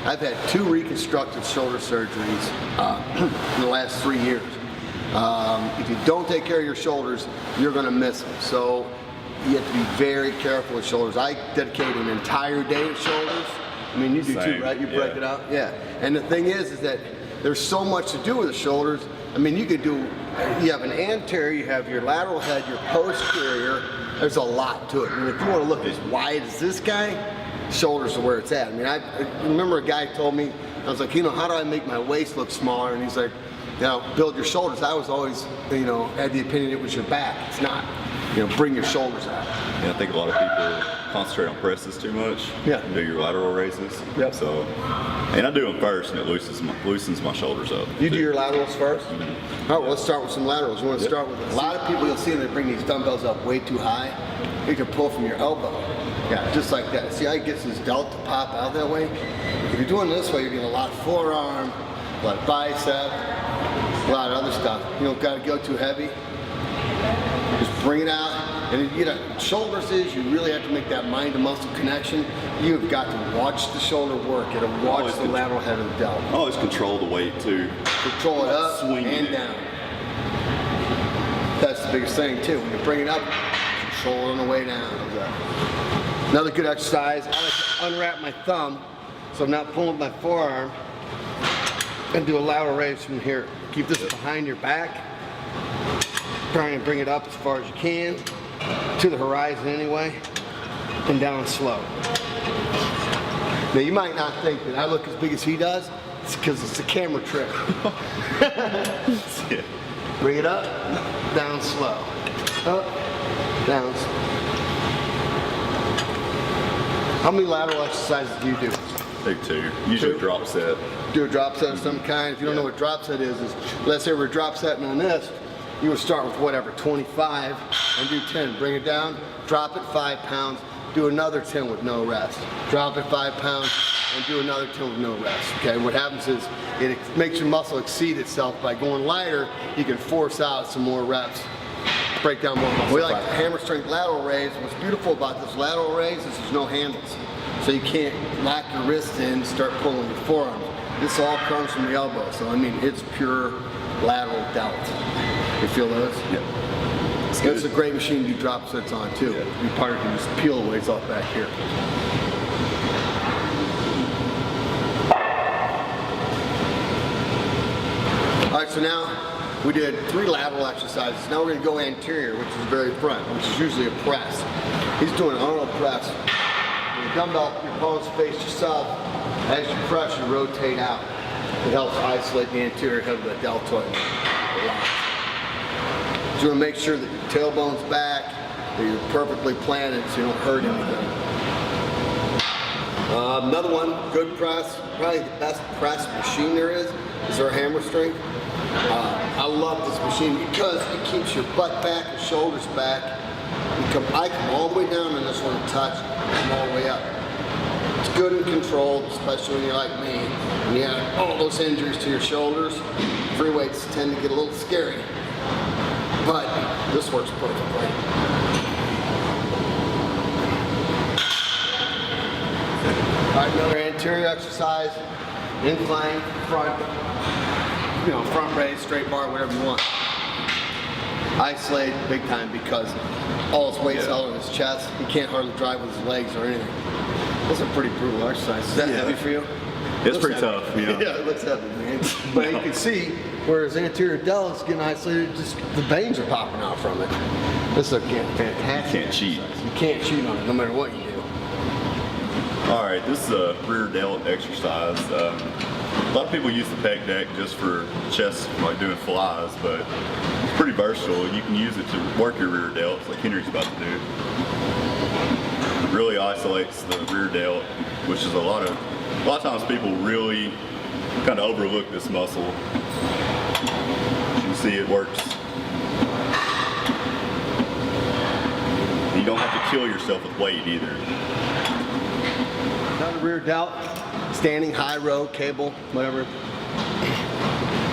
I've had 2 reconstructive shoulder surgeries in the last 3 years. If you don't take care of your shoulders, you're going to miss them. So you have to be very careful with shoulders. I dedicate an entire day to shoulders. I mean, you do too, right? You break it out? Yeah. And the thing is that there's so much to do with the shoulders. I mean, you have an anterior, you have your lateral head, your posterior. There's a lot to it. I mean, if you want to look as wide as this guy, shoulders are where it's at. I mean, I remember a guy told me, I was like, how do I make my waist look smaller? And he's like, build your shoulders. I was always, had the opinion it was your back. It's not. Bring your shoulders out. Yeah, I think a lot of people concentrate on presses too much. Yeah. Do your lateral raises. Yep. So, and I do them first, and it loosens my shoulders up. You do your laterals first? Mm-hmm. All right, well, let's start with some laterals. You want to start with a lot of people you'll see they bring these dumbbells up way too high. You can pull from your elbow. Yeah, just like that. See how he gets his delt to pop out that way? If you're doing this way, you're getting a lot of forearm, a lot of bicep, a lot of other stuff. You don't got to go too heavy. Just bring it out. And shoulders you really have to make that mind to muscle connection. You've got to watch the shoulder work. You got to watch the lateral head of the delt. Always control the weight too. Control it up Swing and down. That's the biggest thing too. When you bring it up, control it on the way down. Another good exercise, I like to unwrap my thumb so I'm not pulling my forearm and do a lateral raise from here. Keep this behind your back. Try and bring it up as far as you can, to the horizon anyway, and down slow. Now you might not think that I look as big as he does. It's because it's a camera trick. Yeah. Bring it up, down slow. Up, down slow. How many lateral exercises do you do? Do 2. Usually drop set. Do a drop set of some kind. If you don't know what drop set is let's say we're drop setting on this, you would start with whatever, 25 and do 10. Bring it down, drop it 5 pounds, do another 10 with no rest. Drop it 5 pounds and do another 10 with no rest. Okay, what happens is it makes your muscle exceed itself. By going lighter, you can force out some more reps. Break down more muscle. We like the hammer strength lateral raise. What's beautiful about this lateral raise is there's no handles. So you can't lock your wrist in and start pulling your forearms. This all comes from the elbow. So I mean, it's pure lateral delt. You feel those? Yeah. It's a great machine to do drop sets on too. Yeah. Your partner can just peel the weights off back here. All right, so now we did 3 lateral exercises. Now we're going to go anterior, which is very front, which is usually a press. He's doing an Arnold press. With the dumbbell, your palms face yourself. As you press, you rotate out. It helps isolate the anterior head of the deltoid a lot. So you want to make sure that your tailbone's back, that you're perfectly planted so you don't hurt anything. Another one, good press, probably the best press machine there is our hammer strength. I love this machine because it keeps your butt back, your shoulders back. I come all the way down on this one and touch, come all the way up. It's good and controlled, especially when you're like me. When you have all those injuries to your shoulders, free weights tend to get a little scary. But this works perfectly. All right, another anterior exercise, incline, front, front raise, straight bar, whatever you want. Isolate big time because all his weight's held in his chest. He can't hardly drive with his legs or anything. Those are pretty brutal exercises. Is that heavy for you? It's pretty tough. Yeah, it looks heavy, man. But you can see where his anterior delt is getting isolated, just the veins are popping out from it. This is fantastic. You can't cheat. You can't cheat on it, no matter what you do. All right, this is a rear delt exercise. A lot of people use the pec deck just for chest, like doing flies, but it's pretty versatile. You can use it to work your rear delts, like Henry's about to do. It really isolates the rear delt, which is a lot of times people really kind of overlook this muscle. As you can see, it works. You don't have to kill yourself with weight either. Now the rear delt, standing high row, cable, whatever.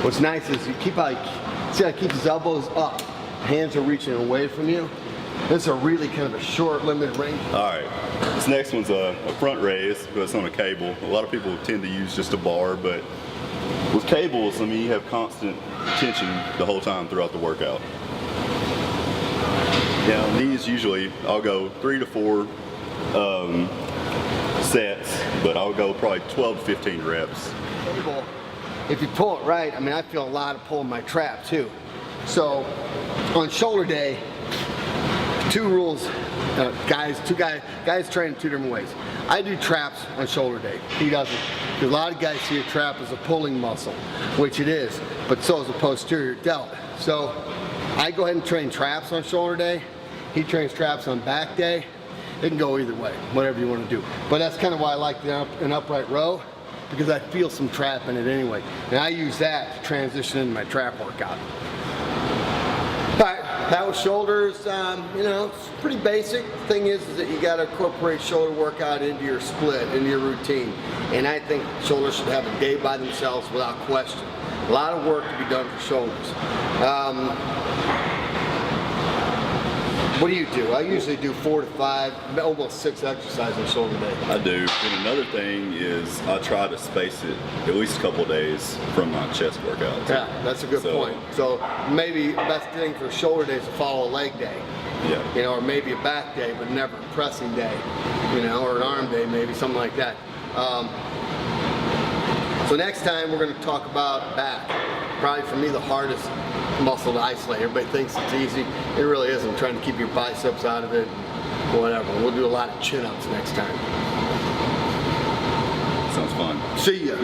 What's nice is you keep see how he keeps his elbows up. Hands are reaching away from you. This is a really kind of a short, limited range. All right, this next one's a front raise, but it's on a cable. A lot of people tend to use just a bar, but with cables, I mean, you have constant tension the whole time throughout the workout. Now, these usually, I'll go 3 to 4 sets, but I'll go probably 12 to 15 reps. Cable, if you pull it right, I mean, I feel a lot of pull in my trap too. So on shoulder day, two rules, guys train 2 different ways. I do traps on shoulder day. He doesn't. A lot of guys see a trap as a pulling muscle, which it is, but so is the posterior delt. So I go ahead and train traps on shoulder day. He trains traps on back day. It can go either way, whatever you want to do. But that's kind of why I like an upright row, because I feel some trap in it anyway. And I use that to transition into my trap workout. All right, that was shoulders. You know, it's pretty basic. The thing is that you got to incorporate shoulder workout into your split, into your routine. And I think shoulders should have a day by themselves without question. A lot of work to be done for shoulders. What do you do? I usually do 4 to 5, almost 6 exercises on shoulder day. I do. And another thing is I try to space it at least a couple of days from my chest workouts. Yeah, that's a good point. So maybe the best thing for shoulder day is to follow a leg day. Yeah. You know, or maybe a back day, but never a pressing day. You know, or an arm day, maybe something like that. So next time we're going to talk about back. Probably for me the hardest muscle to isolate. Everybody thinks it's easy. It really isn't. Trying to keep your biceps out of it, whatever. We'll do a lot of chin-ups next time. Sounds fun. See ya.